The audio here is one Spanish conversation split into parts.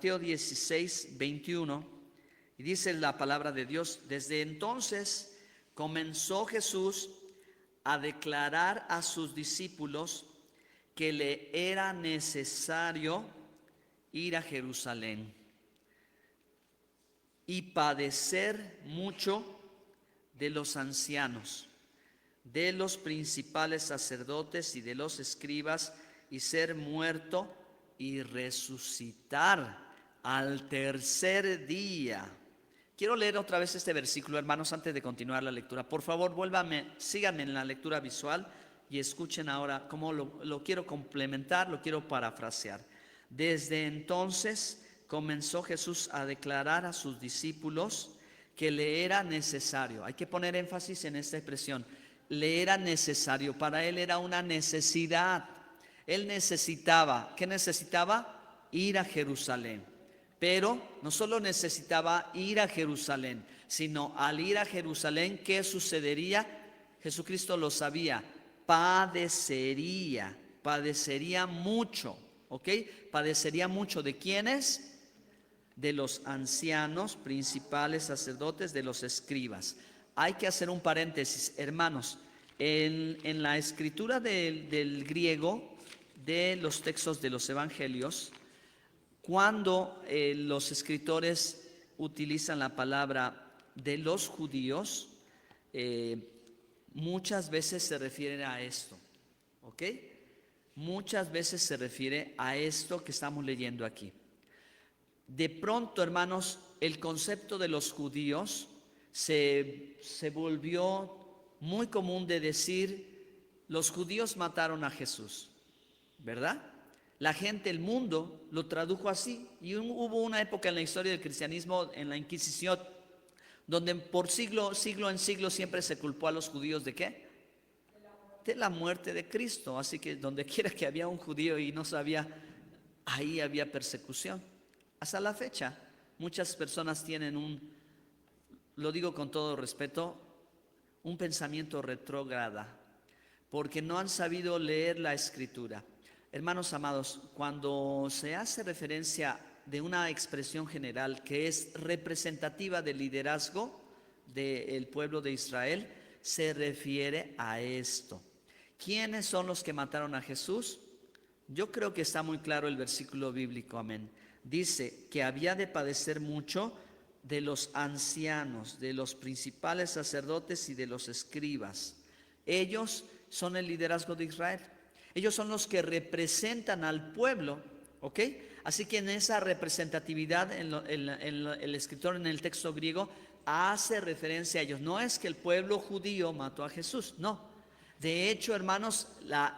Mateo 16, 21, y dice la palabra de Dios: desde entonces comenzó Jesús a declarar a sus discípulos que le era necesario ir a Jerusalén y padecer mucho de los ancianos, de los principales sacerdotes y de los escribas, y ser muerto y resucitar al tercer día. Quiero leer otra vez este versículo, hermanos, antes de continuar la lectura. Por favor, síganme en la lectura visual y escuchen ahora cómo lo quiero complementar, lo quiero parafrasear. Desde entonces comenzó Jesús a declarar a sus discípulos que le era necesario. Hay que poner énfasis en esta expresión. Le era necesario, para él era una necesidad. Él necesitaba, ¿qué necesitaba? Ir a Jerusalén. Pero no solo necesitaba ir a Jerusalén, sino al ir a Jerusalén, ¿qué sucedería? Jesucristo lo sabía, padecería mucho, ¿ok? Padecería mucho. ¿De quiénes? De los ancianos, principales sacerdotes, de los escribas. Hay que hacer un paréntesis, hermanos. En la escritura del griego, de los textos de los evangelios, cuando los escritores utilizan la palabra de los judíos, muchas veces se refieren a esto, ¿ok? Muchas veces se refiere a esto que estamos leyendo aquí. De pronto, hermanos, el concepto de los judíos se volvió muy común de decir: los judíos mataron a Jesús, ¿verdad? La gente, el mundo, lo tradujo así. Y hubo una época en la historia del cristianismo, en la Inquisición, donde por siglo en siglo siempre se culpó a los judíos ¿de qué? De la muerte de Cristo. Así que donde quiera que había un judío y no sabía, ahí había persecución. Hasta la fecha, muchas personas tienen lo digo con todo respeto, un pensamiento retrógrada, porque no han sabido leer la Escritura. Hermanos amados, cuando se hace referencia de una expresión general que es representativa del liderazgo del pueblo de Israel, se refiere a esto. ¿Quiénes son los que mataron a Jesús? Yo creo que está muy claro el versículo bíblico, amén. Dice que había de padecer mucho de los ancianos, de los principales sacerdotes y de los escribas. Ellos son el liderazgo de Israel. Ellos son los que representan al pueblo, ¿ok? Así que en esa representatividad, el escritor en el texto griego hace referencia a ellos. No es que el pueblo judío mató a Jesús, no. De hecho, hermanos,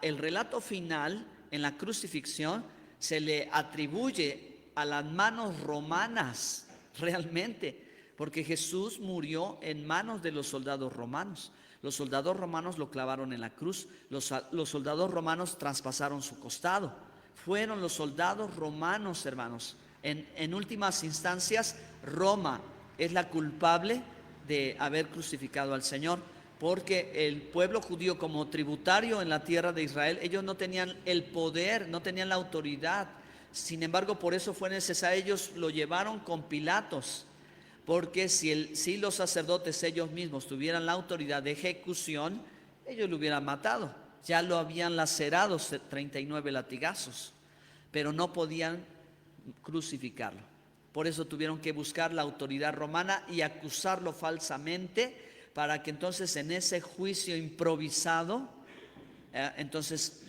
el relato final en la crucifixión se le atribuye a las manos romanas, realmente, porque Jesús murió en manos de los soldados romanos. Los soldados romanos lo clavaron en la cruz. Los soldados romanos traspasaron su costado. Fueron los soldados romanos, hermanos. En últimas instancias, Roma es la culpable de haber crucificado al Señor, porque el pueblo judío, como tributario en la tierra de Israel, ellos no tenían el poder, no tenían la autoridad. Sin embargo, por eso fue necesario, ellos lo llevaron con Pilatos, porque si los sacerdotes ellos mismos tuvieran la autoridad de ejecución, ellos lo hubieran matado. Ya lo habían lacerado 39 latigazos, pero no podían crucificarlo. Por eso tuvieron que buscar la autoridad romana y acusarlo falsamente, para que entonces en ese juicio improvisado, entonces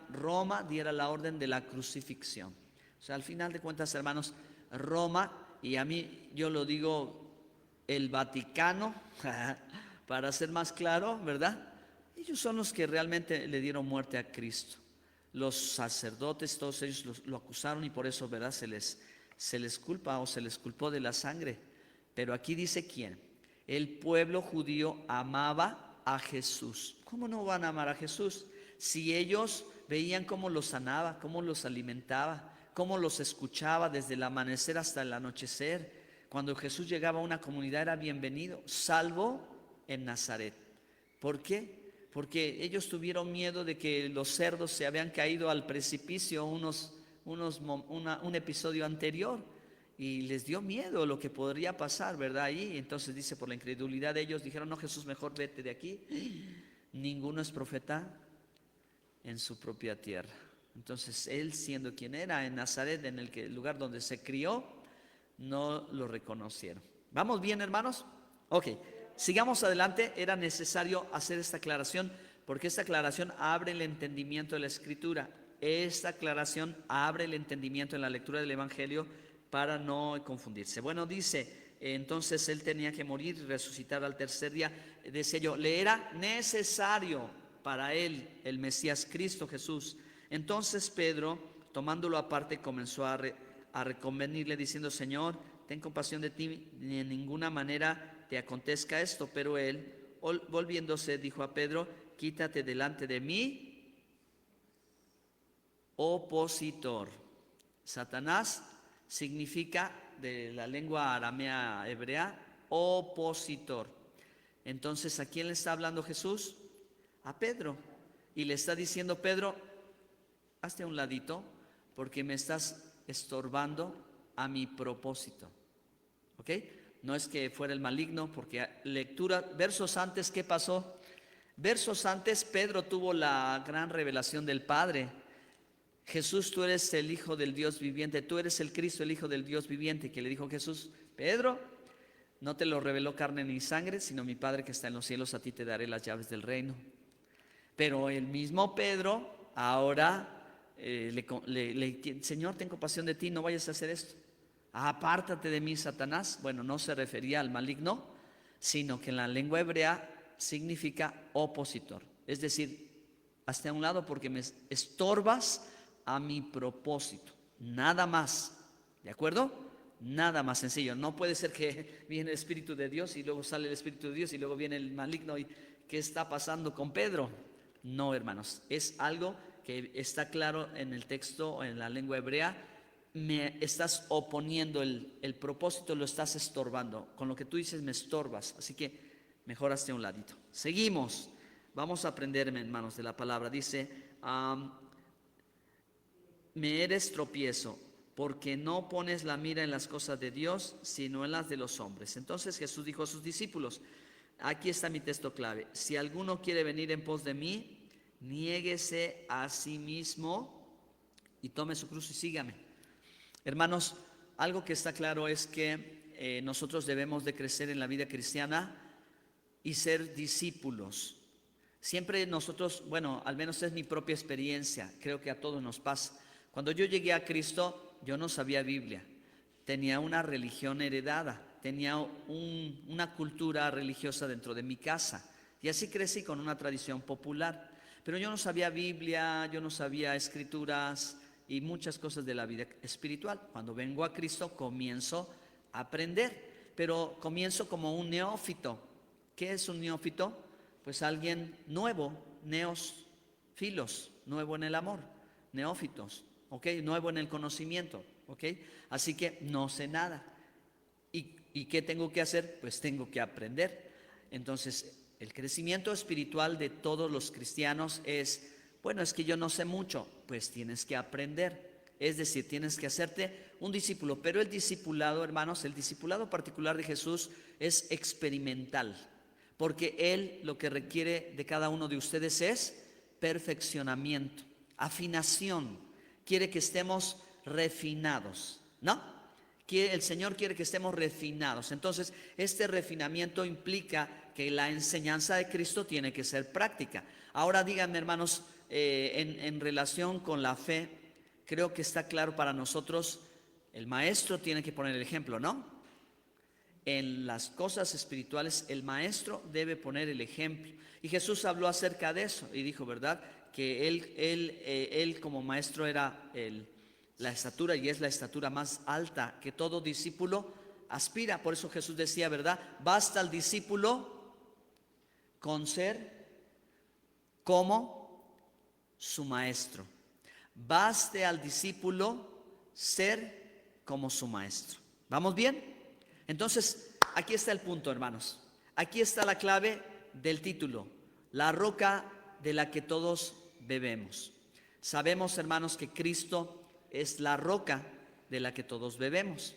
Roma diera la orden de la crucifixión. O sea, al final de cuentas, hermanos, Roma, y a mí yo lo digo el Vaticano, para ser más claro, ¿verdad? Ellos son los que realmente le dieron muerte a Cristo. Los sacerdotes, todos ellos lo acusaron, y por eso, ¿verdad? Se les culpa, o se les culpó de la sangre. Pero aquí dice quién. El pueblo judío amaba a Jesús. ¿Cómo no van a amar a Jesús? Si ellos veían cómo los sanaba, cómo los alimentaba, cómo los escuchaba desde el amanecer hasta el anochecer. Cuando Jesús llegaba a una comunidad era bienvenido, salvo en Nazaret. ¿Por qué? Porque ellos tuvieron miedo de que los cerdos se habían caído al precipicio unos un episodio anterior y les dio miedo lo que podría pasar, ¿verdad? Ahí, entonces dice, por la incredulidad de ellos, dijeron, no, Jesús, mejor vete de aquí. Ninguno es profeta en su propia tierra. Entonces él, siendo quien era en Nazaret, en el lugar donde se crió, no lo reconocieron. ¿Vamos bien, hermanos? Ok, sigamos adelante. Era necesario hacer esta aclaración porque esta aclaración abre el entendimiento de la Escritura. Esta aclaración abre el entendimiento en la lectura del Evangelio para no confundirse. Bueno, dice, entonces él tenía que morir y resucitar al tercer día. Decía yo, le era necesario para él, el Mesías Cristo Jesús. Entonces Pedro, tomándolo aparte, comenzó a reconvenirle diciendo, Señor, ten compasión de ti, ni en ninguna manera te acontezca esto. Pero él, volviéndose, dijo a Pedro, quítate delante de mí, opositor. Satanás significa, de la lengua aramea hebrea, opositor. Entonces, ¿a quién le está hablando Jesús? A Pedro. Y le está diciendo, Pedro, hazte a un ladito porque me estás estorbando a mi propósito. ¿Ok? No es que fuera el maligno, porque lectura, versos antes, ¿qué pasó? Versos antes, Pedro tuvo la gran revelación del Padre. Jesús, tú eres el Hijo del Dios viviente, tú eres el Cristo, el Hijo del Dios viviente. Que le dijo Jesús, Pedro, no te lo reveló carne ni sangre, sino mi Padre que está en los cielos, a ti te daré las llaves del reino. Pero el mismo Pedro ahora Señor, ten compasión de ti, no vayas a hacer esto. Apártate de mí, Satanás. Bueno, no se refería al maligno, sino que en la lengua hebrea significa opositor. Es decir, hazte a un lado porque me estorbas a mi propósito. Nada más. ¿De acuerdo? Nada más sencillo. No puede ser que viene el Espíritu de Dios y luego sale el Espíritu de Dios y luego viene el maligno. ¿Y qué está pasando con Pedro? No, hermanos. Es algo que está claro en el texto, en la lengua hebrea. Me estás oponiendo el propósito, lo estás estorbando. Con lo que tú dices me estorbas. Así que mejor hazte a un ladito. Seguimos. Vamos a aprender, hermanos, de la palabra. Dice, me eres tropiezo, porque no pones la mira en las cosas de Dios, sino en las de los hombres. Entonces Jesús dijo a sus discípulos, aquí está mi texto clave, si alguno quiere venir en pos de mí, niéguese a sí mismo y tome su cruz y sígame. Hermanos, algo que está claro es que nosotros debemos de crecer en la vida cristiana y ser discípulos. Siempre nosotros, bueno, al menos es mi propia experiencia, creo que a todos nos pasa. Cuando yo llegué a Cristo, yo no sabía Biblia, tenía una religión heredada, tenía una cultura religiosa dentro de mi casa y así crecí con una tradición popular. Pero yo no sabía Biblia, yo no sabía escrituras y muchas cosas de la vida espiritual. Cuando vengo a Cristo comienzo a aprender, pero comienzo como un neófito. ¿Qué es un neófito? Pues alguien nuevo, neos, filos, nuevo en el amor, neófitos, ¿ok? Nuevo en el conocimiento, ¿ok? Así que no sé nada. ¿Y qué tengo que hacer? Pues tengo que aprender. Entonces, el crecimiento espiritual de todos los cristianos es, bueno, es que yo no sé mucho, pues tienes que aprender. Es decir, tienes que hacerte un discípulo. Pero el discipulado, hermanos, el discipulado particular de Jesús es experimental. Porque Él lo que requiere de cada uno de ustedes es perfeccionamiento, afinación. Quiere que estemos refinados, ¿no? El Señor quiere que estemos refinados. Entonces, este refinamiento implica que la enseñanza de Cristo tiene que ser práctica. Ahora díganme, hermanos, en relación con la fe, creo que está claro para nosotros, el maestro tiene que poner el ejemplo, ¿no? En las cosas espirituales el maestro debe poner el ejemplo. Y Jesús habló acerca de eso y dijo, ¿verdad? Que él como maestro era la estatura y es la estatura más alta que todo discípulo aspira. Por eso Jesús decía, ¿verdad? Basta al discípulo con ser como su maestro. Baste al discípulo ser como su maestro. ¿Vamos bien? Entonces, aquí está el punto, hermanos. Aquí está la clave del título, la roca de la que todos bebemos. Sabemos, hermanos, que Cristo es la roca de la que todos bebemos.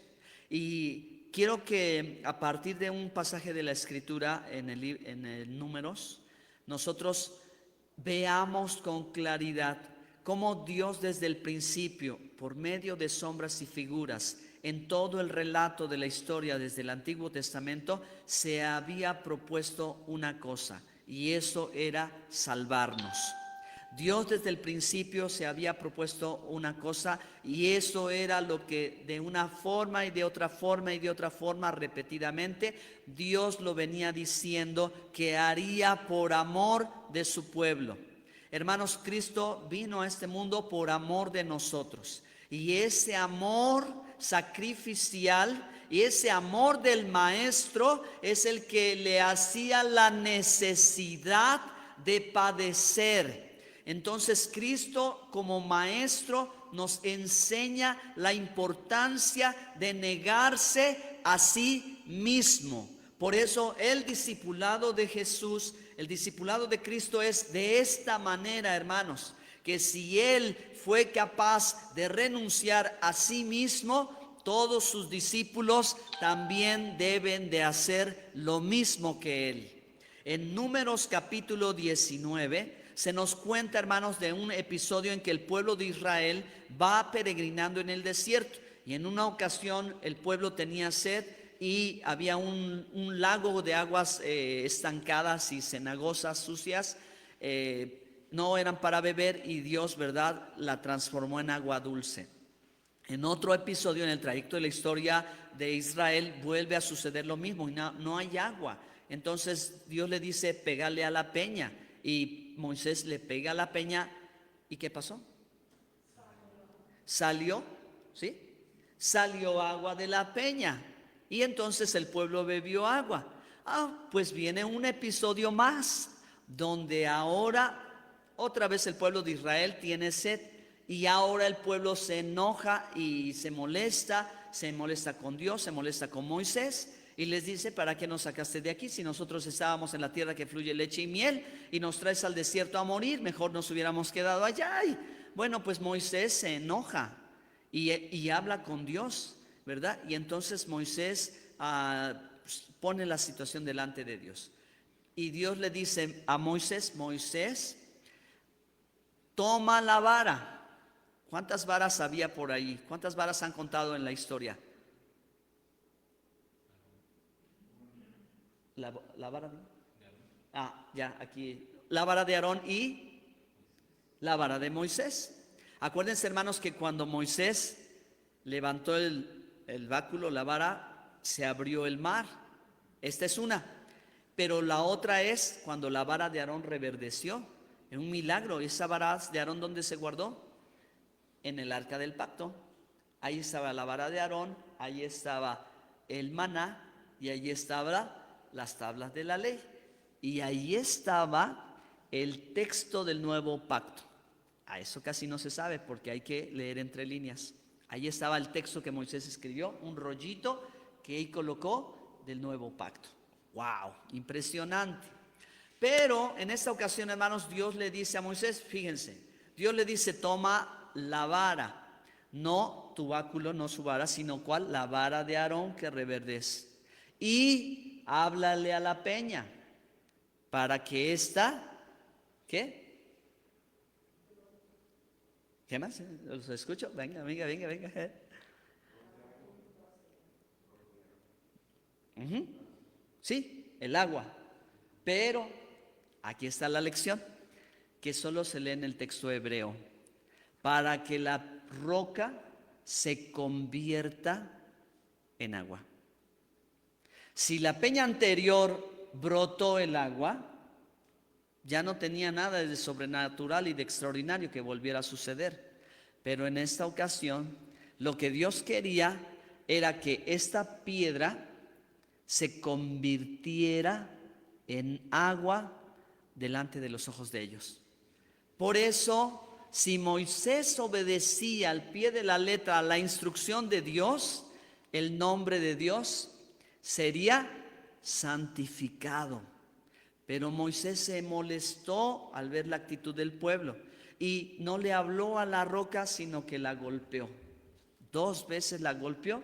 Y quiero que a partir de un pasaje de la Escritura en el Números, nosotros veamos con claridad cómo Dios desde el principio, por medio de sombras y figuras, en todo el relato de la historia desde el Antiguo Testamento, se había propuesto una cosa, y eso era salvarnos. Dios desde el principio se había propuesto una cosa, y eso era lo que de una forma y de otra forma y de otra forma repetidamente Dios lo venía diciendo que haría por amor de su pueblo. Hermanos, Cristo vino a este mundo por amor de nosotros, y ese amor sacrificial y ese amor del Maestro es el que le hacía la necesidad de padecer. Entonces Cristo como Maestro nos enseña la importancia de negarse a sí mismo. Por eso el discipulado de Jesús, el discipulado de Cristo es de esta manera, hermanos, que si Él fue capaz de renunciar a sí mismo, todos sus discípulos también deben de hacer lo mismo que Él. En Números capítulo 19 se nos cuenta, hermanos, de un episodio en que el pueblo de Israel va peregrinando en el desierto, y en una ocasión el pueblo tenía sed y había un lago de aguas estancadas y cenagosas, sucias, no eran para beber, y Dios, ¿verdad?, la transformó en agua dulce. En otro episodio en el trayecto de la historia de Israel vuelve a suceder lo mismo, y no hay agua. Entonces Dios le dice: pégale a la peña, y Moisés le pega a la peña. ¿Y qué pasó? Salió, ¿sí? Salió agua de la peña, y entonces el pueblo bebió agua. Pues viene un episodio más, donde ahora otra vez el pueblo de Israel tiene sed, y ahora el pueblo se enoja y se molesta con Dios, se molesta con Moisés, y les dice: ¿para qué nos sacaste de aquí si nosotros estábamos en la tierra que fluye leche y miel, y nos traes al desierto a morir? Mejor nos hubiéramos quedado allá. Y bueno, pues Moisés se enoja y habla con Dios, ¿verdad? Y entonces Moisés pone la situación delante de Dios, y Dios le dice a Moisés: Moisés, toma la vara. ¿Cuántas varas había por ahí? ¿Cuántas varas han contado en la historia? La vara de... ya, aquí. La vara de Aarón y la vara de Moisés. Acuérdense, hermanos, que cuando Moisés levantó el báculo, la vara, se abrió el mar. Esta es una. Pero la otra es cuando la vara de Aarón reverdeció. Es un milagro. ¿Esa vara de Aarón dónde se guardó? En el arca del pacto. Ahí estaba la vara de Aarón, ahí estaba el maná, y ahí estaban las tablas de la ley, y ahí estaba el texto del nuevo pacto. A eso casi no se sabe porque hay que leer entre líneas. Ahí estaba el texto que Moisés escribió, un rollito que él colocó del nuevo pacto. ¡Wow! Impresionante. Pero en esta ocasión, hermanos, Dios le dice a Moisés, fíjense, Dios le dice: toma la vara, no tu báculo, no su vara, sino ¿cuál? La vara de Aarón que reverdece, y háblale a la peña para que ésta, ¿qué? ¿Qué más? ¿Los escucho? Venga. Sí, el agua. Pero aquí está la lección, que solo se lee en el texto hebreo: para que la roca se convierta en agua. Si la peña anterior brotó el agua, ya no tenía nada de sobrenatural y de extraordinario que volviera a suceder. Pero en esta ocasión, lo que Dios quería era que esta piedra se convirtiera en agua delante de los ojos de ellos. Por eso, si Moisés obedecía al pie de la letra a la instrucción de Dios, el nombre de Dios sería santificado. Pero Moisés se molestó al ver la actitud del pueblo. y no le habló a la roca, sino que la golpeó. 2 veces la golpeó,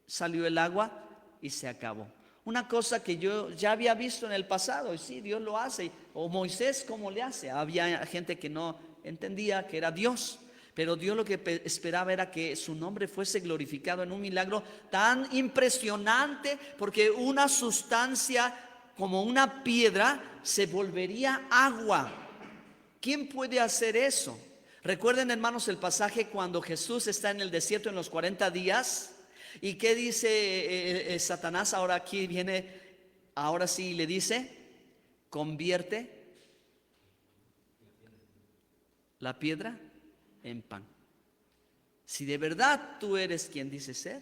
salió el agua y se acabó. Una cosa que yo ya había visto en el pasado, y sí, Dios lo hace. O Moisés, ¿cómo le hace? Había gente que no entendía que era Dios, pero Dios lo que esperaba era que su nombre fuese glorificado en un milagro tan impresionante, porque una sustancia como una piedra se volvería agua. ¿Quién puede hacer eso? Recuerden, hermanos, el pasaje cuando Jesús está en el desierto en los 40 días. ¿Y qué dice Satanás? Ahora aquí viene, ahora sí le dice, convierte la piedra en pan. Si de verdad tú eres quien dices ser,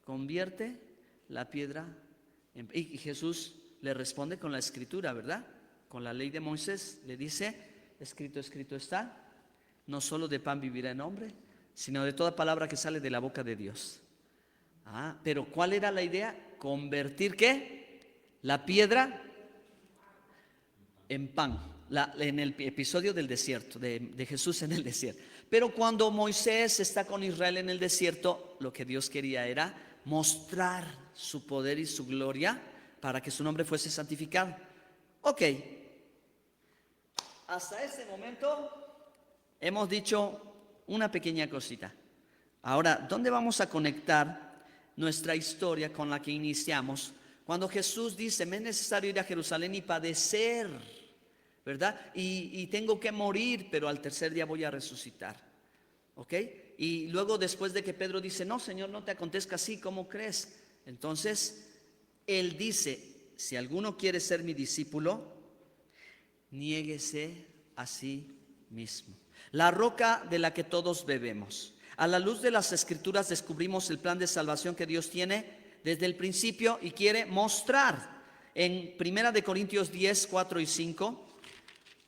convierte la piedra en pan. Y Jesús le responde con la escritura, ¿verdad? Con la ley de Moisés. Le dice, escrito está, no solo de pan vivirá el hombre, sino de toda palabra que sale de la boca de Dios. Pero ¿cuál era la idea? Convertir ¿qué? La piedra en pan. En el episodio del desierto, de Jesús en el desierto. Pero cuando Moisés está con Israel en el desierto, lo que Dios quería era mostrar su poder y su gloria para que su nombre fuese santificado. Ok, hasta este momento hemos dicho una pequeña cosita. Ahora, ¿dónde vamos a conectar nuestra historia con la que iniciamos? Cuando Jesús dice, me es necesario ir a Jerusalén y padecer, ¿verdad? Y tengo que morir, pero al tercer día voy a resucitar. ¿Ok? Y luego después de que Pedro dice, no, Señor, no te acontezca así, ¿cómo crees? Entonces, Él dice, si alguno quiere ser mi discípulo, niéguese a sí mismo. La roca de la que todos bebemos. A la luz de las Escrituras descubrimos el plan de salvación que Dios tiene desde el principio y quiere mostrar. En 1 Corintios 10, 4 y 5,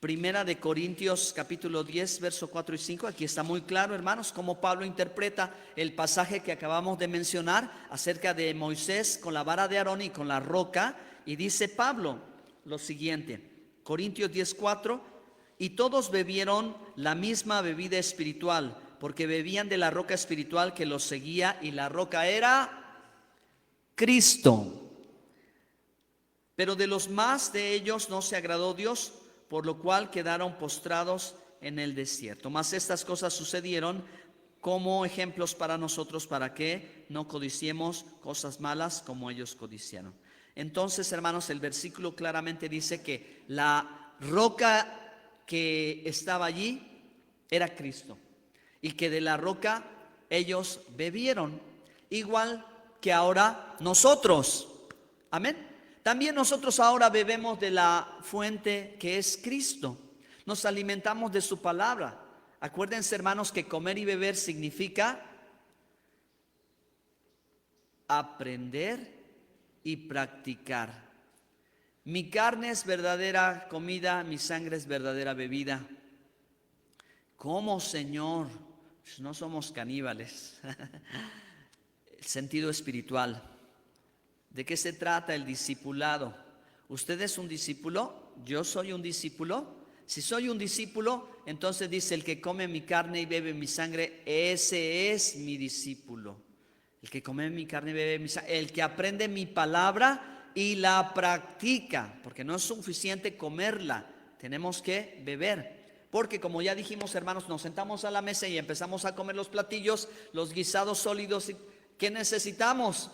1 Corintios capítulo 10, verso 4 y 5, aquí está muy claro, hermanos, cómo Pablo interpreta el pasaje que acabamos de mencionar acerca de Moisés con la vara de Aarón y con la roca. Y dice Pablo lo siguiente, Corintios 10, 4, y todos bebieron la misma bebida espiritual, porque bebían de la roca espiritual que los seguía, y la roca era Cristo. Pero de los más de ellos no se agradó Dios, por lo cual quedaron postrados en el desierto. Mas estas cosas sucedieron como ejemplos para nosotros, para que no codiciemos cosas malas como ellos codiciaron. Entonces, hermanos, el versículo claramente dice que la roca que estaba allí era Cristo, y que de la roca ellos bebieron, igual que ahora nosotros. Amén. También nosotros ahora bebemos de la fuente que es Cristo. Nos alimentamos de su palabra. Acuérdense, hermanos, que comer y beber significa aprender y practicar. Mi carne es verdadera comida, mi sangre es verdadera bebida. ¿Cómo, Señor? Pues no somos caníbales. El sentido espiritual. ¿De qué se trata el discipulado? ¿Usted es un discípulo? ¿Yo soy un discípulo? Si soy un discípulo, entonces dice, el que come mi carne y bebe mi sangre, ese es mi discípulo. El que come mi carne y bebe mi sangre, el que aprende mi palabra y la practica, porque no es suficiente comerla, tenemos que beber. Porque como ya dijimos, hermanos, nos sentamos a la mesa y empezamos a comer los platillos, los guisados sólidos. ¿Qué necesitamos?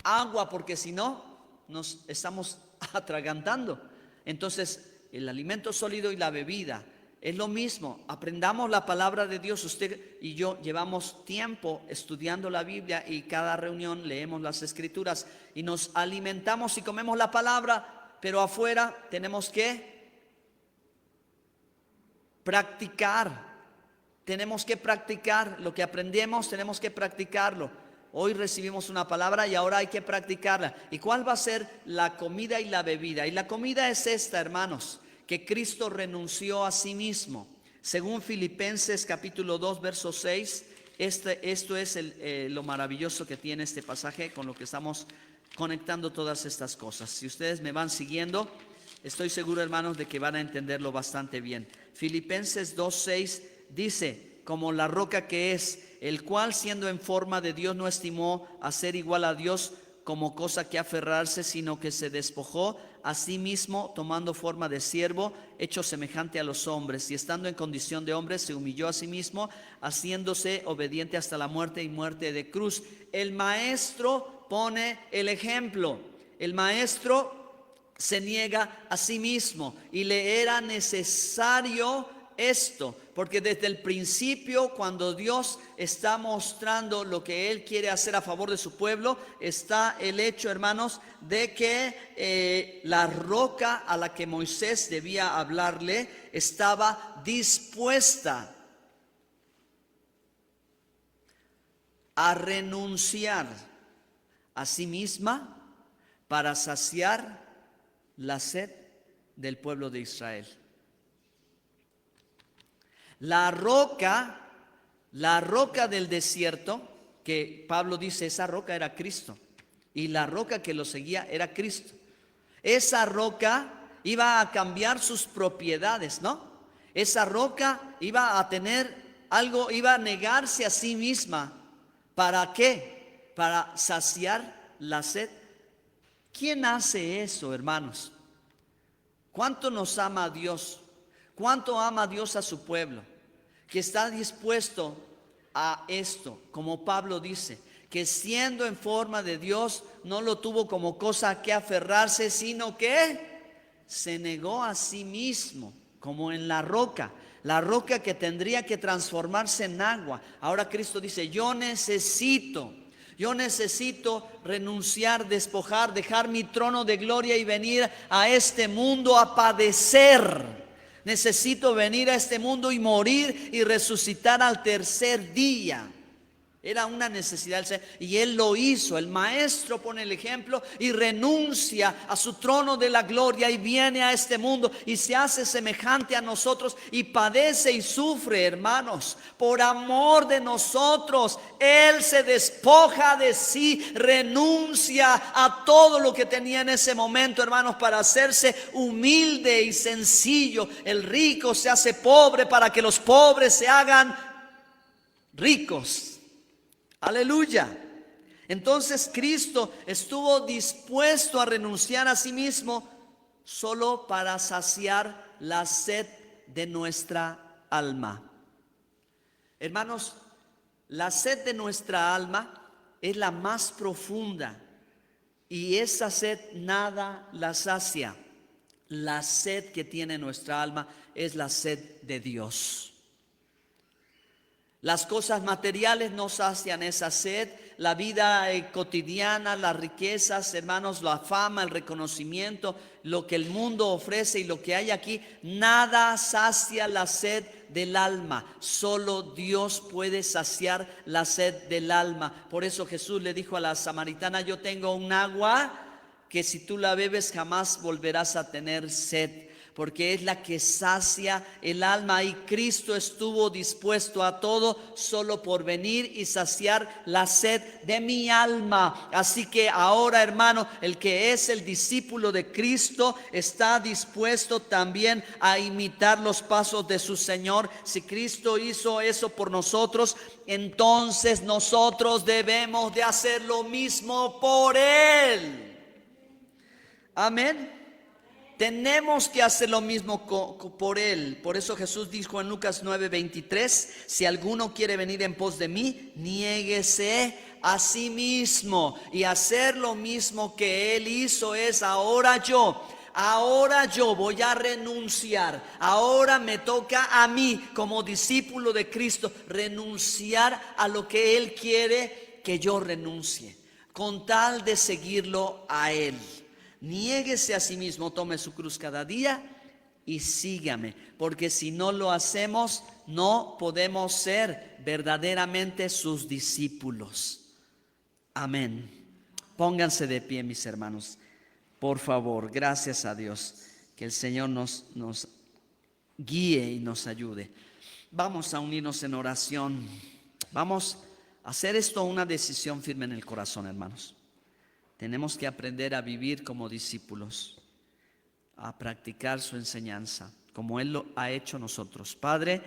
Agua, porque si no, nos estamos atragantando. Entonces, el alimento sólido y la bebida es lo mismo. Aprendamos la palabra de Dios. Usted y yo llevamos tiempo estudiando la Biblia y cada reunión leemos las Escrituras y nos alimentamos y comemos la palabra, pero afuera tenemos que practicar. Tenemos que practicar lo que aprendemos, tenemos que practicarlo. Hoy recibimos una palabra y ahora hay que practicarla. ¿Y cuál va a ser la comida y la bebida? Y la comida es esta, hermanos, que Cristo renunció a sí mismo. Según Filipenses capítulo 2, verso 6, esto es lo maravilloso que tiene este pasaje con lo que estamos conectando todas estas cosas. Si ustedes me van siguiendo, estoy seguro, hermanos, de que van a entenderlo bastante bien. Filipenses 2:6 dice, como la roca que es, el cual siendo en forma de Dios no estimó a ser igual a Dios como cosa que aferrarse, sino que se despojó a sí mismo, tomando forma de siervo, hecho semejante a los hombres, y estando en condición de hombre se humilló a sí mismo, haciéndose obediente hasta la muerte y muerte de cruz. El maestro pone el ejemplo. El maestro se niega a sí mismo y le era necesario esto, porque desde el principio, cuando Dios está mostrando lo que Él quiere hacer a favor de su pueblo, está el hecho, hermanos, de que la roca a la que Moisés debía hablarle estaba dispuesta a renunciar a sí misma para saciar la sed del pueblo de Israel. La roca del desierto, que Pablo dice, esa roca era Cristo, y la roca que lo seguía era Cristo. Esa roca iba a cambiar sus propiedades, ¿no? Esa roca iba a tener algo, iba a negarse a sí misma. ¿Para qué? Para saciar la sed. ¿Quién hace eso, hermanos? ¿Cuánto nos ama Dios? ¿Cuánto ama Dios a su pueblo? Que está dispuesto a esto, como Pablo dice, que siendo en forma de Dios, no lo tuvo como cosa a que aferrarse, sino que se negó a sí mismo, como en la roca que tendría que transformarse en agua. Ahora Cristo dice, yo necesito renunciar, despojar, dejar mi trono de gloria y venir a este mundo a padecer. Necesito venir a este mundo y morir y resucitar al tercer día. Era una necesidad y Él lo hizo. El maestro pone el ejemplo y renuncia a su trono de la gloria y viene a este mundo y se hace semejante a nosotros y padece y sufre, hermanos, por amor de nosotros. Él se despoja de sí, renuncia a todo lo que tenía en ese momento, hermanos, para hacerse humilde y sencillo. El rico se hace pobre para que los pobres se hagan ricos. Aleluya. Entonces Cristo estuvo dispuesto a renunciar a sí mismo solo para saciar la sed de nuestra alma. Hermanos, la sed de nuestra alma es la más profunda y esa sed nada la sacia. La sed que tiene nuestra alma es la sed de Dios. Las cosas materiales no sacian esa sed. La vida cotidiana, las riquezas, hermanos, la fama, el reconocimiento, lo que el mundo ofrece y lo que hay aquí, nada sacia la sed del alma. Solo Dios puede saciar la sed del alma. Por eso Jesús le dijo a la samaritana, yo tengo un agua que si tú la bebes jamás volverás a tener sed, porque es la que sacia el alma. Y Cristo estuvo dispuesto a todo solo por venir y saciar la sed de mi alma. Así que ahora, hermano, el que es el discípulo de Cristo está dispuesto también a imitar los pasos de su Señor. Si Cristo hizo eso por nosotros, entonces nosotros debemos de hacer lo mismo por Él. Amén. Tenemos que hacer lo mismo por Él. Por eso Jesús dijo en Lucas 9:23, si alguno quiere venir en pos de mí, niéguese a sí mismo. Y hacer lo mismo que Él hizo es ahora yo voy a renunciar. Ahora me toca a mí como discípulo de Cristo renunciar a lo que Él quiere que yo renuncie, con tal de seguirlo a Él. Niéguese a sí mismo, tome su cruz cada día y sígame, porque si no lo hacemos, no podemos ser verdaderamente sus discípulos. Amén. Pónganse de pie, mis hermanos, por favor. Gracias a Dios, que el Señor nos guíe y nos ayude. Vamos a unirnos en oración. Vamos a hacer esto una decisión firme en el corazón, hermanos. Tenemos que aprender a vivir como discípulos. a practicar su enseñanza, como Él lo ha hecho nosotros. Padre,